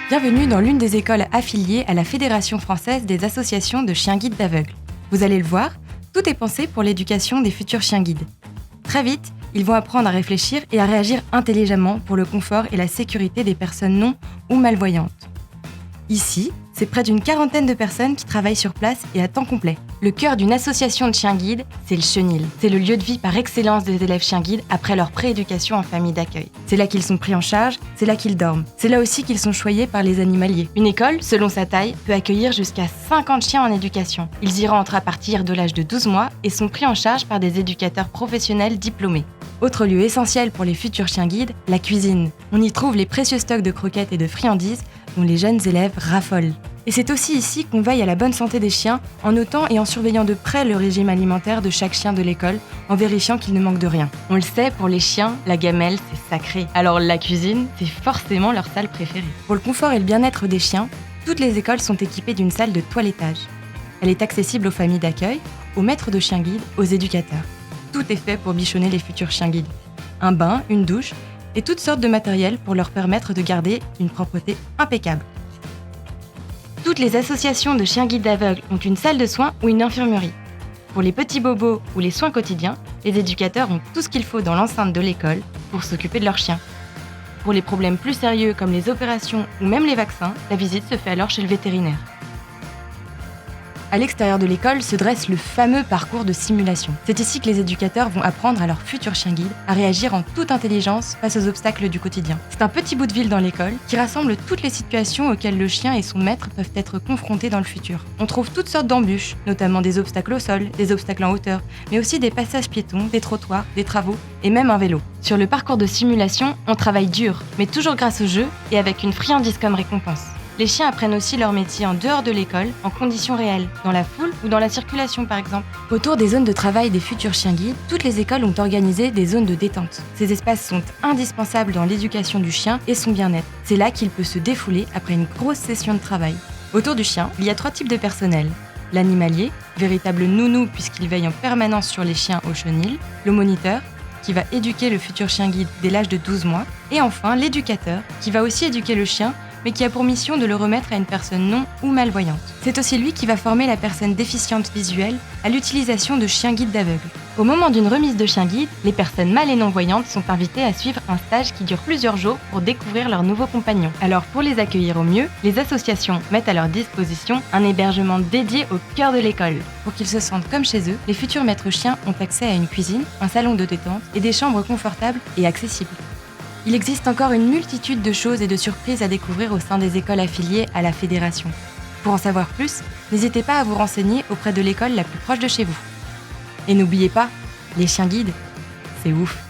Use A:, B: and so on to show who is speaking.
A: Bienvenue dans l'une des écoles affiliées à la Fédération française des associations de chiens guides d'aveugles. Vous allez le voir, tout est pensé pour l'éducation des futurs chiens guides. Très vite, ils vont apprendre à réfléchir et à réagir intelligemment pour le confort et la sécurité des personnes non ou malvoyantes. Ici, c'est près d'une quarantaine de personnes qui travaillent sur place et à temps complet. Le cœur d'une association de chiens guides, c'est le chenil. C'est le lieu de vie par excellence des élèves chiens guides après leur prééducation en famille d'accueil. C'est là qu'ils sont pris en charge, c'est là qu'ils dorment. C'est là aussi qu'ils sont choyés par les animaliers. Une école, selon sa taille, peut accueillir jusqu'à 50 chiens en éducation. Ils y rentrent à partir de l'âge de 12 mois et sont pris en charge par des éducateurs professionnels diplômés. Autre lieu essentiel pour les futurs chiens guides, la cuisine. On y trouve les précieux stocks de croquettes et de friandises dont les jeunes élèves raffolent. Et c'est aussi ici qu'on veille à la bonne santé des chiens en notant et en surveillant de près le régime alimentaire de chaque chien de l'école, en vérifiant qu'il ne manque de rien. On le sait, pour les chiens, la gamelle, c'est sacré. Alors la cuisine, c'est forcément leur salle préférée. Pour le confort et le bien-être des chiens, toutes les écoles sont équipées d'une salle de toilettage. Elle est accessible aux familles d'accueil, aux maîtres de chiens guides, aux éducateurs. Tout est fait pour bichonner les futurs chiens guides. Un bain, une douche et toutes sortes de matériel pour leur permettre de garder une propreté impeccable. Toutes les associations de chiens guides aveugles ont une salle de soins ou une infirmerie. Pour les petits bobos ou les soins quotidiens, les éducateurs ont tout ce qu'il faut dans l'enceinte de l'école pour s'occuper de leurs chiens. Pour les problèmes plus sérieux comme les opérations ou même les vaccins, la visite se fait alors chez le vétérinaire. À l'extérieur de l'école se dresse le fameux parcours de simulation. C'est ici que les éducateurs vont apprendre à leurs futurs chiens guides à réagir en toute intelligence face aux obstacles du quotidien. C'est un petit bout de ville dans l'école qui rassemble toutes les situations auxquelles le chien et son maître peuvent être confrontés dans le futur. On trouve toutes sortes d'embûches, notamment des obstacles au sol, des obstacles en hauteur, mais aussi des passages piétons, des trottoirs, des travaux et même un vélo. Sur le parcours de simulation, on travaille dur, mais toujours grâce au jeu et avec une friandise comme récompense. Les chiens apprennent aussi leur métier en dehors de l'école, en conditions réelles, dans la foule ou dans la circulation par exemple. Autour des zones de travail des futurs chiens guides, toutes les écoles ont organisé des zones de détente. Ces espaces sont indispensables dans l'éducation du chien et son bien-être. C'est là qu'il peut se défouler après une grosse session de travail. Autour du chien, il y a 3 types de personnel. L'animalier, véritable nounou puisqu'il veille en permanence sur les chiens au chenil. Le moniteur, qui va éduquer le futur chien guide dès l'âge de 12 mois. Et enfin, l'éducateur, qui va aussi éduquer le chien, mais qui a pour mission de le remettre à une personne non ou malvoyante. C'est aussi lui qui va former la personne déficiente visuelle à l'utilisation de chiens guides d'aveugles. Au moment d'une remise de chien guide, les personnes mal et non-voyantes sont invitées à suivre un stage qui dure plusieurs jours pour découvrir leurs nouveaux compagnons. Alors pour les accueillir au mieux, les associations mettent à leur disposition un hébergement dédié au cœur de l'école. Pour qu'ils se sentent comme chez eux, les futurs maîtres chiens ont accès à une cuisine, un salon de détente et des chambres confortables et accessibles. Il existe encore une multitude de choses et de surprises à découvrir au sein des écoles affiliées à la Fédération. Pour en savoir plus, n'hésitez pas à vous renseigner auprès de l'école la plus proche de chez vous. Et n'oubliez pas, les chiens guides, c'est ouf.